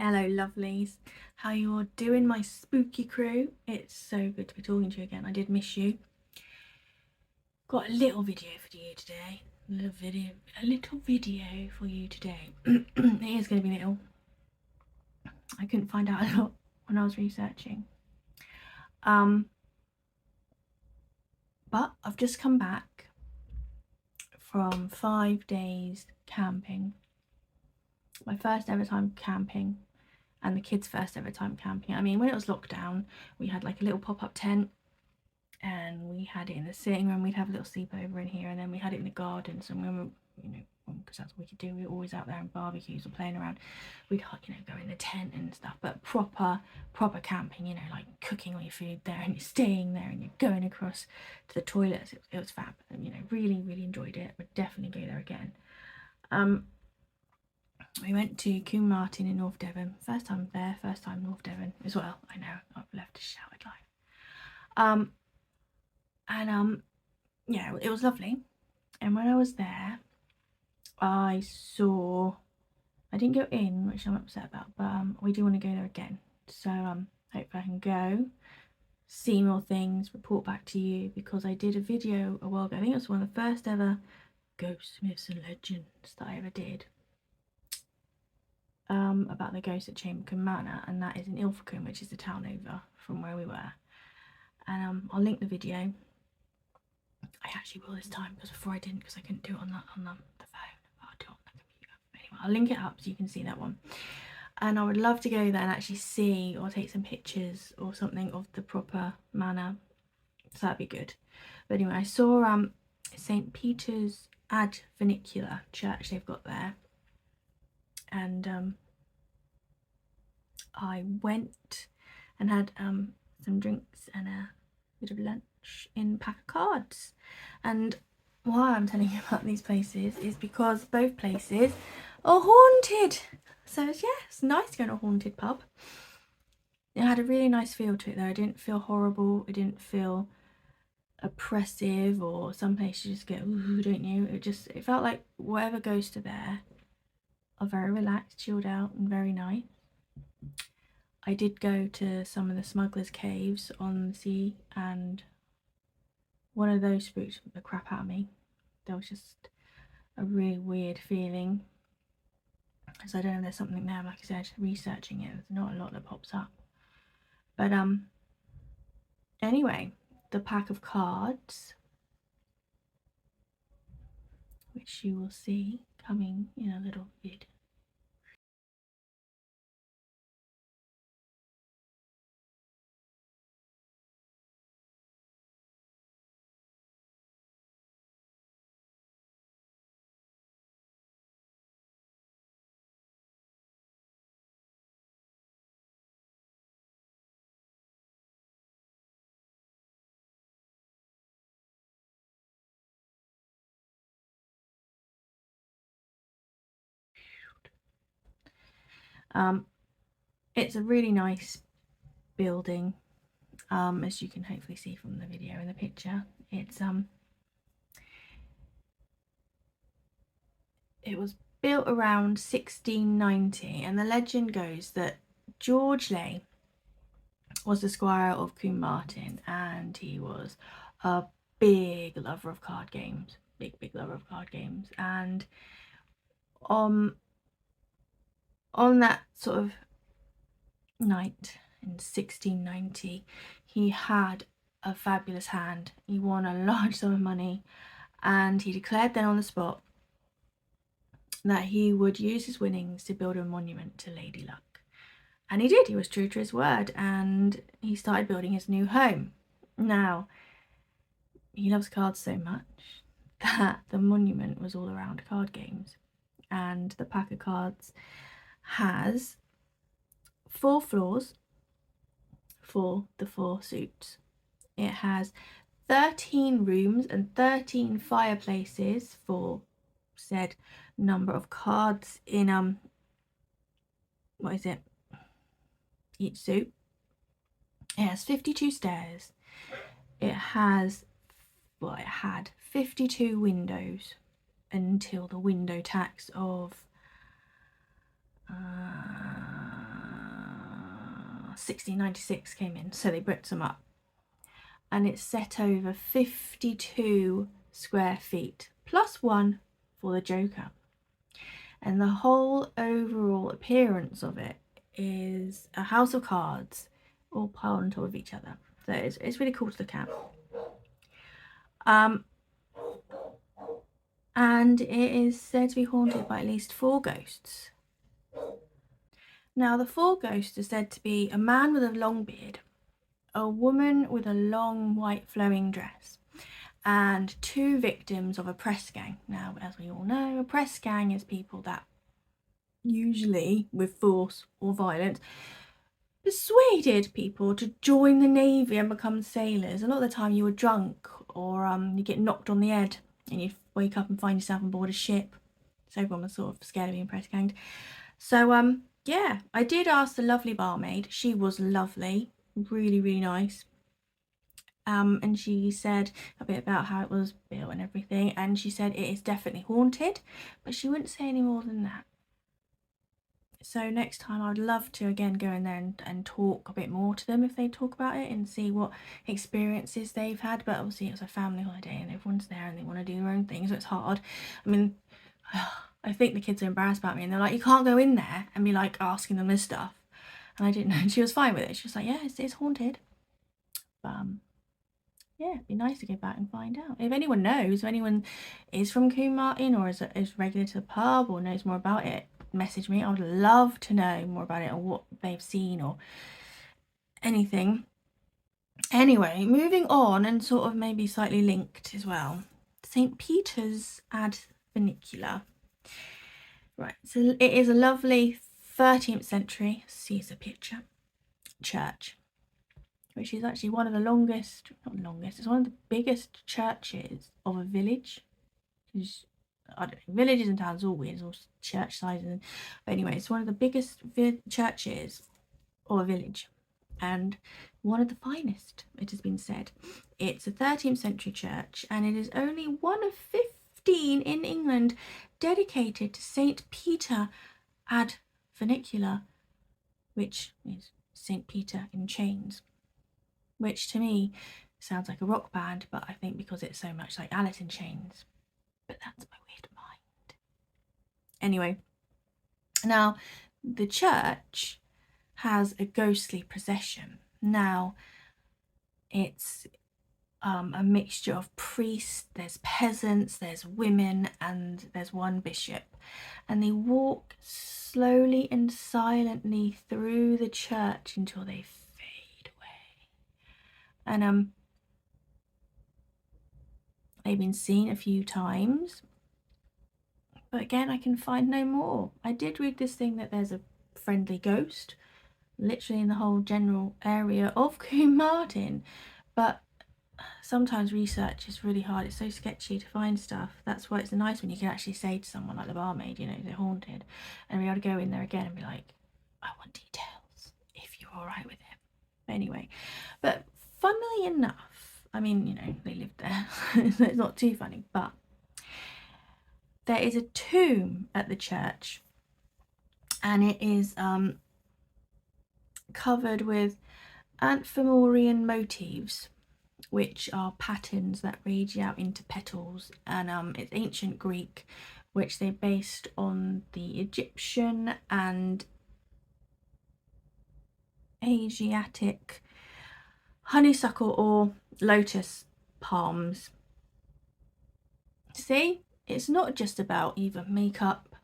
Hello lovelies, how you all doing, my spooky crew? It's so good to be talking to you again. I did miss you. Got a little video for you today. A little video for you today. It is going to be little. I couldn't find out a lot when I was researching. But I've just come back from 5 days camping. My first ever time camping. And the kids' first ever time camping. I mean, when it was lockdown, we had like a little pop-up tent and we had it in the sitting room. We'd have a little sleepover in here, and then we had it in the garden. So when we, because that's what we could do, we were always out there in barbecues or playing around. We'd, go in the tent and stuff, but proper camping, like cooking all your food there and you're staying there and you're going across to the toilets. It was fab, and really enjoyed it. Would definitely go there again. We went to Combe Martin in North Devon. First time there, first time North Devon as well. I know, I've left a shouted life. Yeah, it was lovely. And when I was there, I didn't go in, which I'm upset about, but we do want to go there again. So hopefully I can go, see more things, report back to you, because I did a video a while ago. I think it was one of the first ever ghosts, myths and legends that I ever did. About the ghost at Chambercombe Manor, and that is in Ilfracombe, which is the town over from where we were. And I'll link the video. I actually will this time, because before I didn't, because I couldn't do it on the phone. I'll do it on the computer. Anyway, I'll link it up so you can see that one. And I would love to go there and actually see or take some pictures or something of the proper manor. So that'd be good. But anyway, I saw St. Peter's Ad Funicular church they've got there. And I went and had some drinks and a bit of lunch in Pack of Cards. And why I'm telling you about these places is because both places are haunted. So it's nice to go to a haunted pub. It had a really nice feel to it though. It didn't feel horrible. It didn't feel oppressive, or some places you just get, ooh, don't you? It felt like whatever goes to there are very relaxed, chilled out, and very nice. I did go to some of the smugglers' caves on the sea, and one of those spooked the crap out of me. There was just a really weird feeling. So I don't know if there's something there. Like I said, researching it, there's not a lot that pops up. But anyway, the Pack of Cards, which you will see coming in a little vid. It's a really nice building, as you can hopefully see from the video and the picture. It was built around 1690, and the legend goes that George Ley was the squire of Combe Martin, and he was a big lover of card games, big lover of card games. And on that sort of night in 1690, he had a fabulous hand. He won a large sum of money, and he declared then on the spot that he would use his winnings to build a monument to Lady Luck. And he did. He was true to his word, and he started building his new home. Now, he loves cards so much that the monument was all around card games, and the Pack of Cards has 4 floors for the 4 suits. It has 13 rooms and 13 fireplaces for said number of cards in each suit. It has 52 stairs. It had 52 windows until the window tax of 1696 came in, so they bricked them up. And it's set over 52 square feet, plus one for the Joker. And the whole overall appearance of it is a house of cards all piled on top of each other. So it's really cool to look at. And it is said to be haunted by at least 4 ghosts. Now, the 4 ghosts are said to be a man with a long beard, a woman with a long white flowing dress, and 2 victims of a press gang. Now, as we all know, a press gang is people that usually with force or violence persuaded people to join the navy and become sailors. A lot of the time you were drunk, or you get knocked on the head and you wake up and find yourself on board a ship. So everyone was sort of scared of being press ganged. So yeah, I did ask the lovely barmaid. She was lovely, really, really nice. And she said a bit about how it was built and everything, and she said it is definitely haunted, but she wouldn't say any more than that. So next time I'd love to again go in there and talk a bit more to them if they talk about it, and see what experiences they've had. But obviously it was a family holiday and everyone's there and they want to do their own thing, so it's hard. I mean, I think the kids are embarrassed about me, and they're like, you can't go in there and be like asking them this stuff. And I didn't know, and she was fine with it. She was like, yeah, it's haunted. But yeah, it'd be nice to go back and find out. If anyone knows, if anyone is from Combe Martin or is regular to the pub or knows more about it, message me. I would love to know more about it, or what they've seen or anything. Anyway, moving on, and sort of maybe slightly linked as well, St. Peter's ad Funicular. Right, so it is a lovely 13th century Caesar picture church, which is actually one of the longest, not longest, it's one of the biggest churches of a village. I don't know, villages and towns are all weird, it's all church sizes. But anyway, it's one of the biggest churches of a village, and one of the finest, it has been said. It's a 13th century church, and it is only one of 15 in England dedicated to St. Peter ad Funicular, which is St. Peter in chains, which to me sounds like a rock band, but I think because it's so much like Alice in Chains. But that's my weird mind. Anyway, now the church has a ghostly procession. Now it's a mixture of priests, there's peasants, there's women, and there's one bishop, and they walk slowly and silently through the church until they fade away. And they've been seen a few times, but again I can find no more. I did read this thing that there's a friendly ghost literally in the whole general area of Combe Martin, but sometimes research is really hard. It's so sketchy to find stuff. That's why it's nice when you can actually say to someone like the barmaid, you know, they're haunted, and be able to go in there again and be like, I want details if you're all right with it. Anyway, but funnily enough, I mean, you know, they lived there, so it's not too funny, but there is a tomb at the church, and it is covered with Anthemorian motifs, which are patterns that radiate out into petals, and it's ancient Greek, which they based on the Egyptian and Asiatic honeysuckle or lotus palms. See, it's not just about either makeup,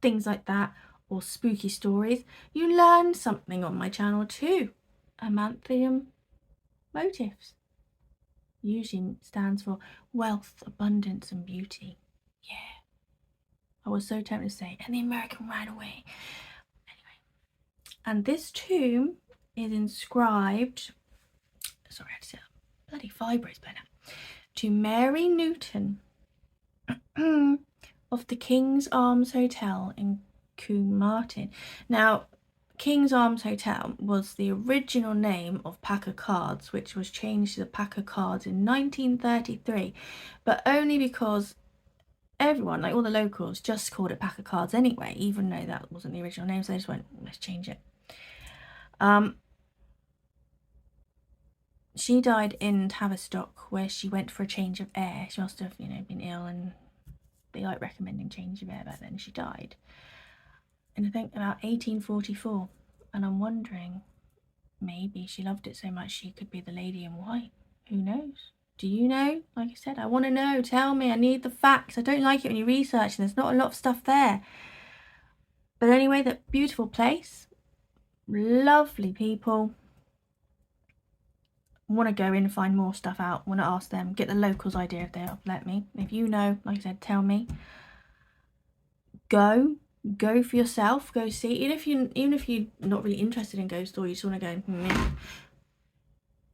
things like that, or spooky stories. You learn something on my channel too. Amanthium motifs usually stands for wealth, abundance, and beauty. Yeah, I was so tempted to say, and the American right away. Anyway, and this tomb is inscribed, sorry, I had to say bloody fibros by now, to Mary Newton of the King's Arms Hotel in Combe Martin. Now, King's Arms Hotel was the original name of Pack of Cards, which was changed to the Pack of Cards in 1933, but only because everyone, like all the locals, just called it Pack of Cards anyway, even though that wasn't the original name, so they just went, let's change it. she died in Tavistock, where she went for a change of air. She must have, you know, been ill, and they like recommending change of air back then. She died in, I think, about 1844, and I'm wondering, maybe she loved it so much she could be the lady in white. Who knows? Do you know? Like I said, I want to know. Tell me. I need the facts. I don't like it when you research and there's not a lot of stuff there. But anyway, that beautiful place, lovely people. Want to go in and find more stuff out. Want to ask them, get the locals' idea if they'll let me. If you know, like I said, tell me. Go for yourself. Go see. Even if you're not really interested in ghost stories, you just want to go.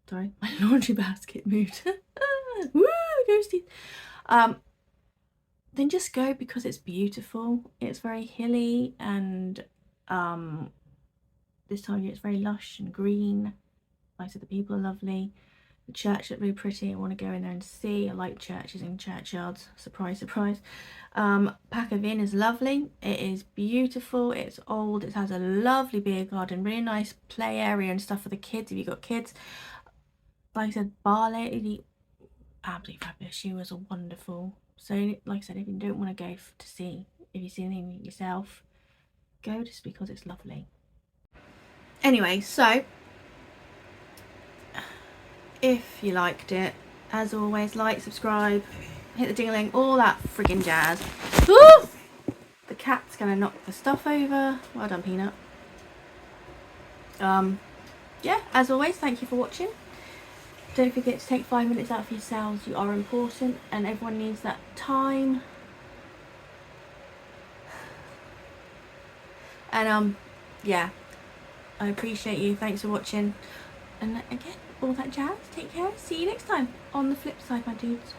Sorry, my laundry basket moved. Woo, ghosties. Then just go because it's beautiful. It's very hilly, and this time of year it's very lush and green. Like I said, the people are lovely. The church looked really pretty. I want to go in there and see. I like churches and churchyards. Surprise, surprise. Pack-of Inn is lovely. It is beautiful. It's old. It has a lovely beer garden. Really nice play area and stuff for the kids if you've got kids. Like I said, bar lady, absolutely fabulous. She was wonderful. So, like I said, if you don't want to go to see, if you see anything yourself, go just because it's lovely. Anyway, so if you liked it, as always, like, subscribe, hit the ding-a-ling, all that friggin' jazz. Woo! The cat's gonna knock the stuff over. Well done, Peanut. Yeah, as always, thank you for watching. Don't forget to take 5 minutes out for yourselves. You are important, and everyone needs that time. And yeah, I appreciate you. Thanks for watching. And again, all that jazz. Take care. See you next time on the flip side, my dudes.